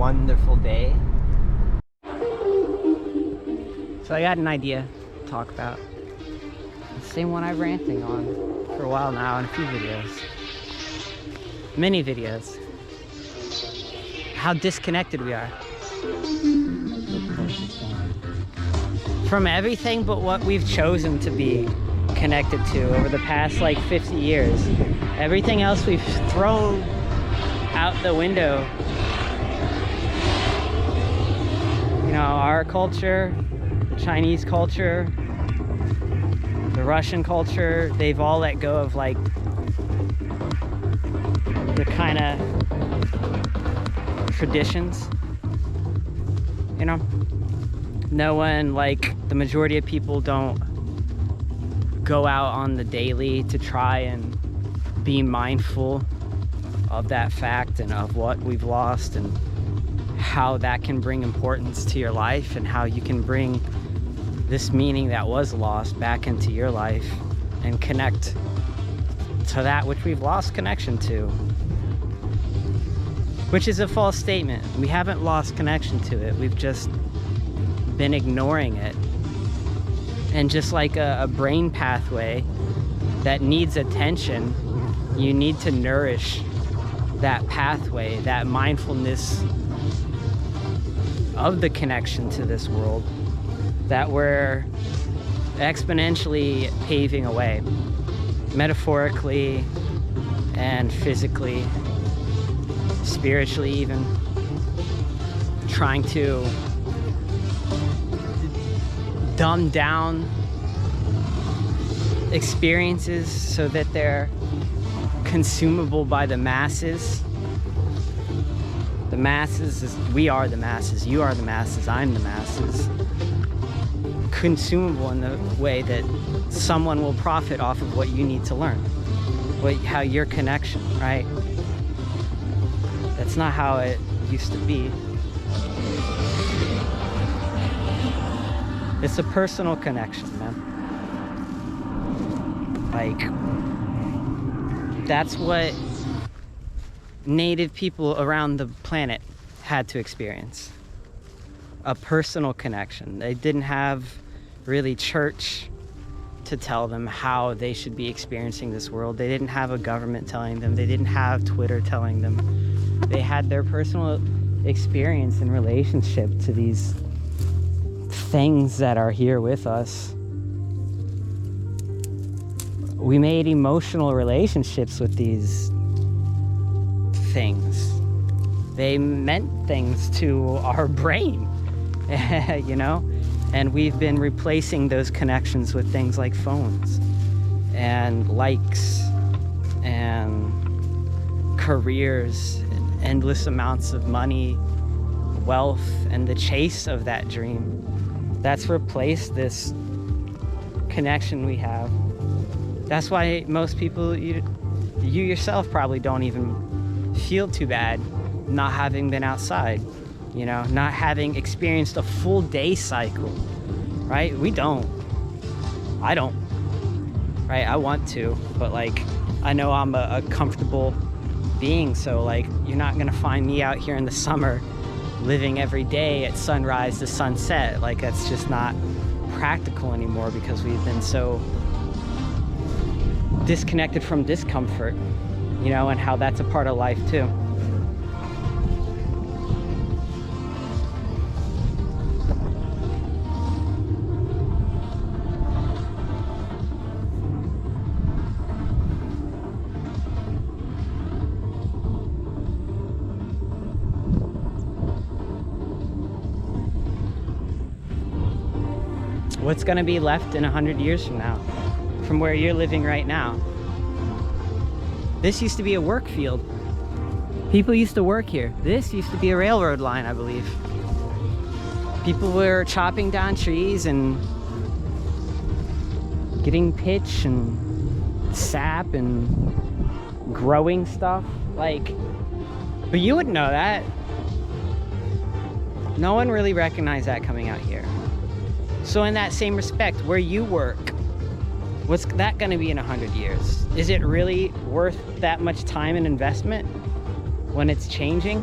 wonderful day. So I got an idea to talk about. The same one I've ranting on for a while now in a few videos. Many videos. How disconnected we are. From everything but what we've chosen to be connected to over the past like 50 years. Everything else we've thrown out the window. You know, our culture, the Chinese culture, the Russian culture, they've all let go of like the kind of traditions, you know? No one, like the majority of people, don't go out on the daily to try and be mindful of that fact and of what we've lost and how that can bring importance to your life and how you can bring this meaning that was lost back into your life and connect to that which we've lost connection to. Which is a false statement. We haven't lost connection to it. We've just been ignoring it. And just like a brain pathway that needs attention, you need to nourish that pathway, that mindfulness of the connection to this world that we're exponentially paving away, metaphorically and physically, spiritually even, trying to dumb down experiences so that they're consumable by the masses. The masses is, we are the masses, you are the masses, I'm the masses. Consumable in the way that someone will profit off of what you need to learn, how your connection, right? That's not how it used to be. It's a personal connection, man. Like, that's what native people around the planet had to experience. A personal connection. They didn't have really church to tell them how they should be experiencing this world. They didn't have a government telling them. They didn't have Twitter telling them. They had their personal experience and relationship to these things that are here with us. We made emotional relationships with these things. They meant things to our brain, you know? And we've been replacing those connections with things like phones and likes and careers and endless amounts of money, wealth, and the chase of that dream. That's replaced this connection we have. That's why most people, you yourself probably don't even feel too bad not having been outside, you know, not having experienced a full day cycle, right? We don't. I don't, right? I want to, but like, I know I'm a comfortable being, so like, you're not gonna find me out here in the summer living every day at sunrise to sunset. Like, that's just not practical anymore because we've been so disconnected from discomfort, you know, and how that's a part of life too. What's gonna be left in 100 years from now, from where you're living right now? This used to be a work field. People used to work here. This used to be a railroad line, I believe. People were chopping down trees and getting pitch and sap and growing stuff. Like, but you wouldn't know that. No one really recognized that coming out here. So in that same respect, where you work, what's that going to be in 100 years? Is it really worth that much time and investment when it's changing?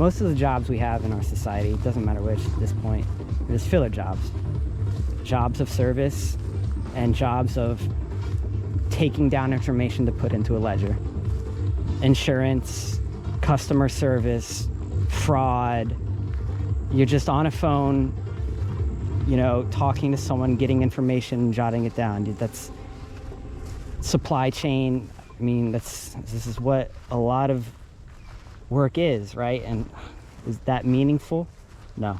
Most of the jobs we have in our society, it doesn't matter which at this point, there's filler jobs. Jobs of service and jobs of taking down information to put into a ledger. Insurance, customer service, fraud. You're just on a phone, you know, talking to someone, getting information, jotting it down. That's supply chain. I mean, this is what a lot of work is, right? And is that meaningful? No.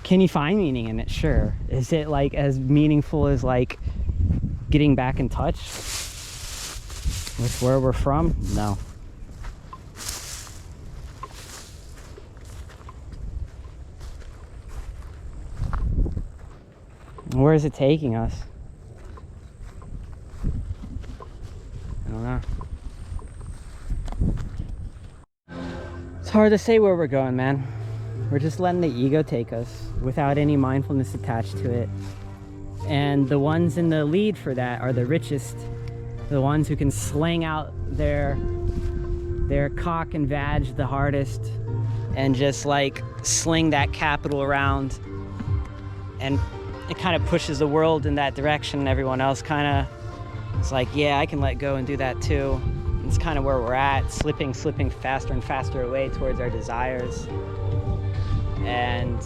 Can you find meaning in it? Sure. Is it like as meaningful as like getting back in touch with where we're from? No. Where is it taking us? I don't know. It's hard to say where we're going, man. We're just letting the ego take us without any mindfulness attached to it. And the ones in the lead for that are the richest, the ones who can sling out their cock and vag the hardest and just like sling that capital around, and it kind of pushes the world in that direction. Everyone else kind of is like, yeah, I can let go and do that too. It's kind of where we're at, slipping faster and faster away towards our desires. And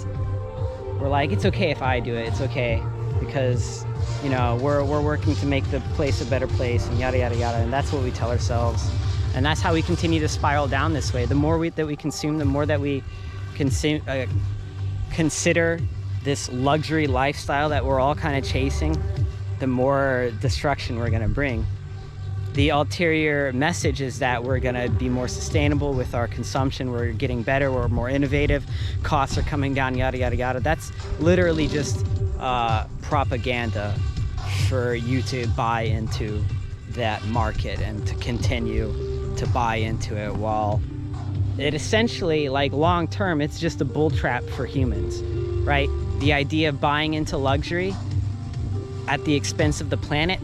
we're like, it's okay if I do it, it's okay, because, you know, we're working to make the place a better place, and yada yada yada. And that's what we tell ourselves, and that's how we continue to spiral down this way. The more that we consume, the more that we consume, consider this luxury lifestyle that we're all kind of chasing, the more destruction we're going to bring. The ulterior message is that we're going to be more sustainable with our consumption, we're getting better, we're more innovative, costs are coming down, yada yada yada. That's literally just propaganda for you to buy into that market and to continue to buy into it, while it essentially, like long term, it's just a bull trap for humans, right? The idea of buying into luxury at the expense of the planet,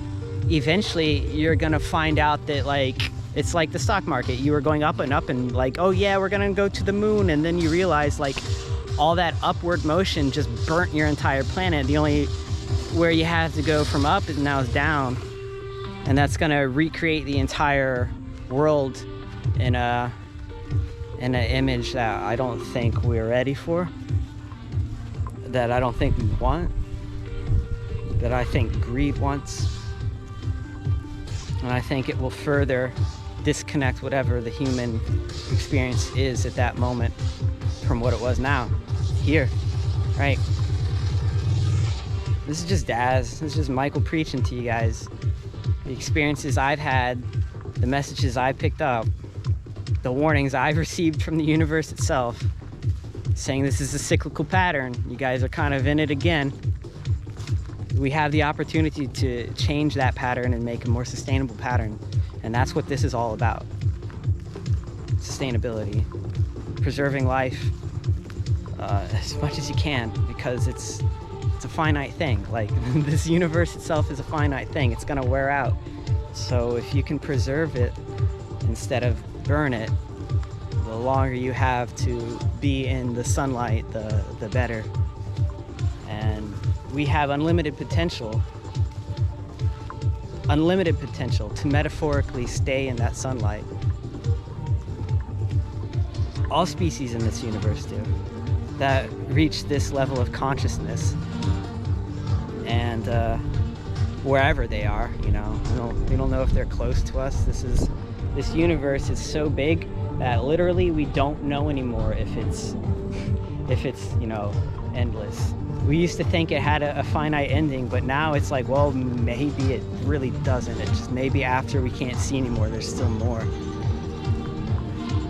eventually you're gonna find out that, like, it's like the stock market. You were going up and up and like, oh yeah, we're gonna go to the moon, and then you realize like all that upward motion just burnt your entire planet. The only where you have to go from up is now is down, and that's gonna recreate the entire world in an image that I don't think we're ready for, that I don't think we want, that I think greed wants. And I think it will further disconnect whatever the human experience is at that moment from what it was now, here, right? This is just Daz. This is just Michael preaching to you guys. The experiences I've had, the messages I've picked up, the warnings I've received from the universe itself, saying this is a cyclical pattern. You guys are kind of in it again. We have the opportunity to change that pattern and make a more sustainable pattern. And that's what this is all about. Sustainability. Preserving life as much as you can, because it's a finite thing. Like, this universe itself is a finite thing. It's gonna wear out. So if you can preserve it instead of burn it, the longer you have to be in the sunlight, the better. And we have unlimited potential to metaphorically stay in that sunlight. All species in this universe do, that reach this level of consciousness, and wherever they are, you know, we don't know if they're close to us. This universe is so big that literally we don't know anymore if it's you know, endless. We used to think it had a finite ending, but now it's like, well, maybe it really doesn't. It just, maybe after we can't see anymore, there's still more.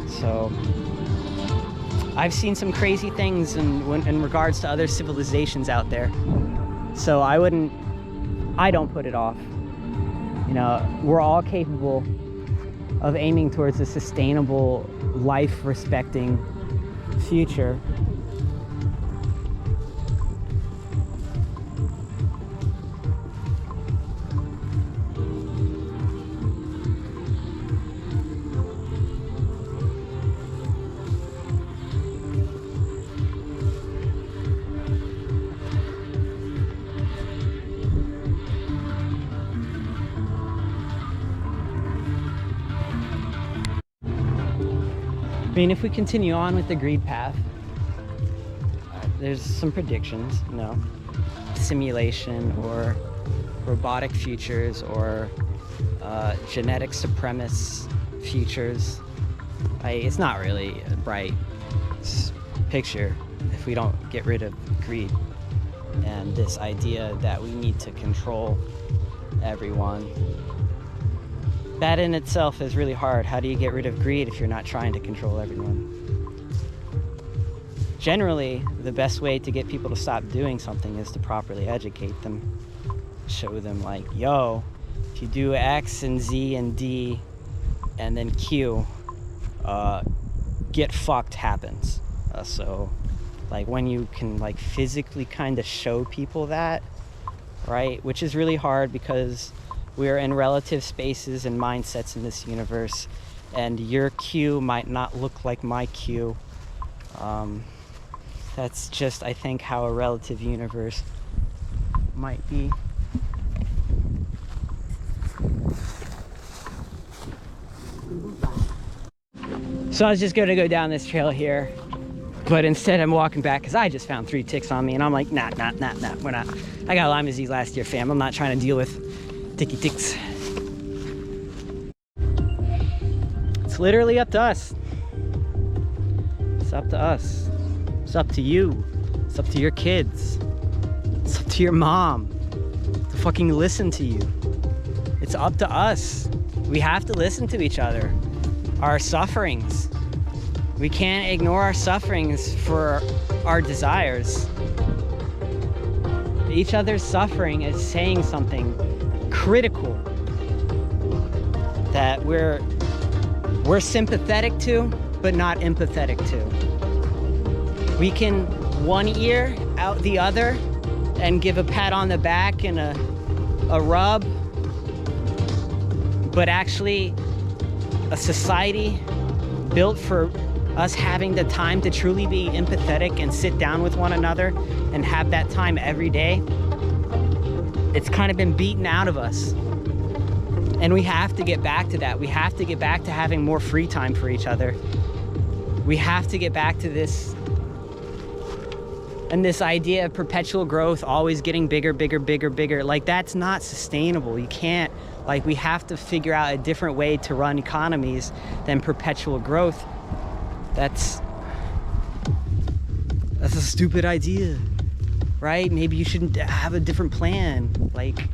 So I've seen some crazy things in regards to other civilizations out there. So I don't put it off. You know, we're all capable of aiming towards a sustainable, life-respecting future. mean, if we continue on with the greed path, there's some predictions, you know, simulation or robotic futures or genetic supremacist futures. It's not really a bright picture if we don't get rid of greed and this idea that we need to control everyone. That in itself is really hard. How do you get rid of greed if you're not trying to control everyone? Generally, the best way to get people to stop doing something is to properly educate them. Show them like, yo, if you do X and Z and D and then Q, get fucked happens. So like when you can like physically kind of show people that, right? Which is really hard because we're in relative spaces and mindsets in this universe, and your Q might not look like my Q. That's just, I think, how a relative universe might be. So I was just gonna go down this trail here, but instead I'm walking back because I just found 3 ticks on me, and I'm like, nah, we're not. I got Lyme disease last year, fam. I'm not trying to deal with ticky ticks. It's literally up to us. It's up to us. It's up to you. It's up to your kids. It's up to your mom to fucking listen to you. It's up to us. We have to listen to each other. Our sufferings. We can't ignore our sufferings for our desires. Each other's suffering is saying something critical that we're sympathetic to, but not empathetic to. We can one ear out the other and give a pat on the back and a rub, but actually a society built for us having the time to truly be empathetic and sit down with one another and have that time every day, it's kind of been beaten out of us. And we have to get back to that. We have to get back to having more free time for each other. We have to get back to this. And this idea of perpetual growth, always getting bigger, like that's not sustainable. You can't, like we have to figure out a different way to run economies than perpetual growth. That's a stupid idea, right? Maybe you shouldn't have a different plan, like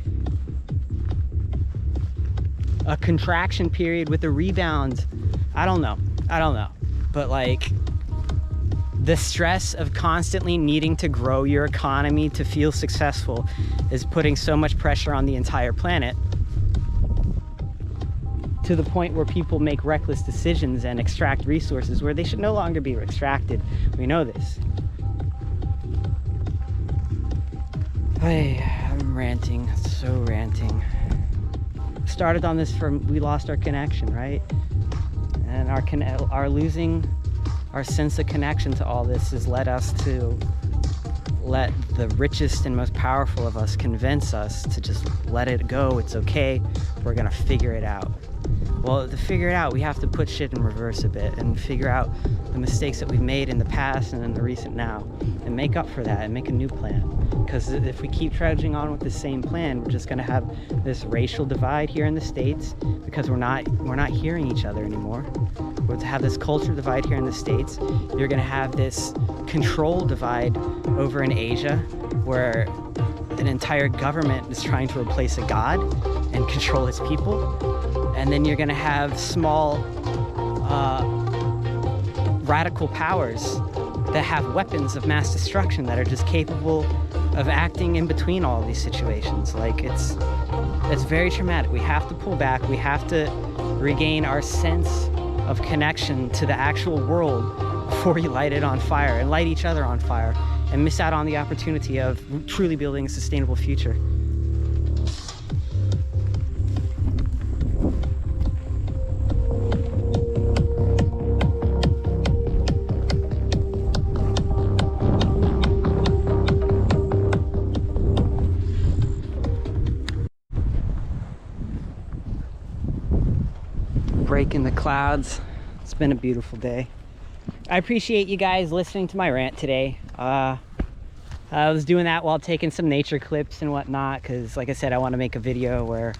a contraction period with a rebound. I don't know, but like the stress of constantly needing to grow your economy to feel successful is putting so much pressure on the entire planet, to the point where people make reckless decisions and extract resources where they should no longer be extracted. We know this. I'm ranting, so ranting. Started on this from, we lost our connection, right? And our losing our sense of connection to all this has led us to let the richest and most powerful of us convince us to just let it go. It's okay. We're gonna figure it out. Well, to figure it out, we have to put shit in reverse a bit and figure out the mistakes that we've made in the past and in the recent now, and make up for that and make a new plan. Because if we keep trudging on with the same plan, we're just gonna have this racial divide here in the States because we're not hearing each other anymore. We're to have this culture divide here in the States. You're gonna have this control divide over in Asia, where an entire government is trying to replace a god and control its people. And then you're gonna have small radical powers that have weapons of mass destruction that are just capable of acting in between all of these situations. Like it's very traumatic. We have to pull back. We have to regain our sense of connection to the actual world before we light it on fire and light each other on fire and miss out on the opportunity of truly building a sustainable future. Break in the clouds. It's been a beautiful day. I appreciate you guys listening to my rant today. I was doing that while taking some nature clips and whatnot, because like I said, I want to make a video where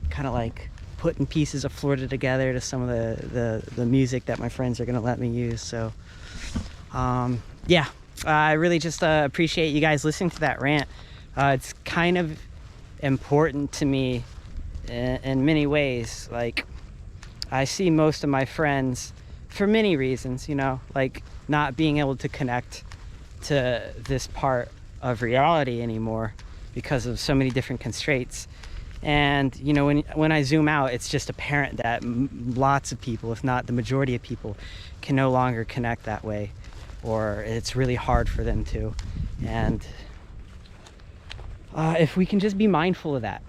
kind of like putting pieces of Florida together to some of the music that my friends are going to let me use. So yeah, I really just appreciate you guys listening to that rant. It's kind of important to me in many ways. Like, I see most of my friends, for many reasons, you know, like not being able to connect to this part of reality anymore because of so many different constraints. And you know, when I zoom out, it's just apparent that lots of people, if not the majority of people, can no longer connect that way, or it's really hard for them to. And if we can just be mindful of that,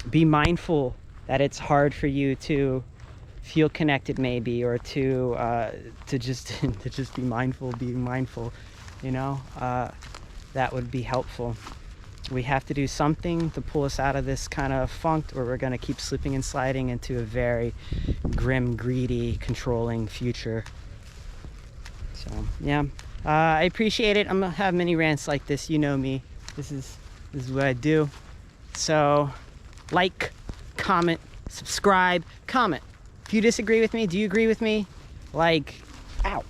be mindful that it's hard for you to feel connected, maybe, or to just to just be mindful, you know, that would be helpful. We have to do something to pull us out of this kind of funk, or we're going to keep slipping and sliding into a very grim, greedy, controlling future. So yeah, I appreciate it. I'm gonna have many rants like this, you know me. This is what I do. So like, comment, subscribe, comment. If you disagree with me, do you agree with me? Like, ow,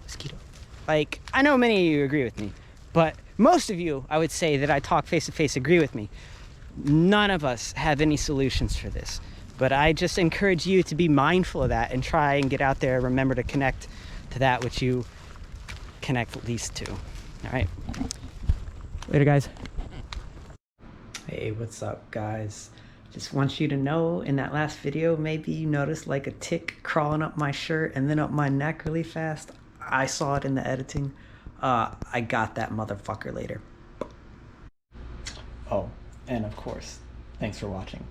mosquito. Like, I know many of you agree with me, but most of you, I would say that I talk face to face, agree with me. None of us have any solutions for this, but I just encourage you to be mindful of that and try and get out there. Remember to connect to that which you connect least to. All right, later guys. Hey, what's up guys? Just want you to know, in that last video, maybe you noticed like a tick crawling up my shirt and then up my neck really fast. I saw it in the editing. I got that motherfucker later. Oh, and of course, thanks for watching.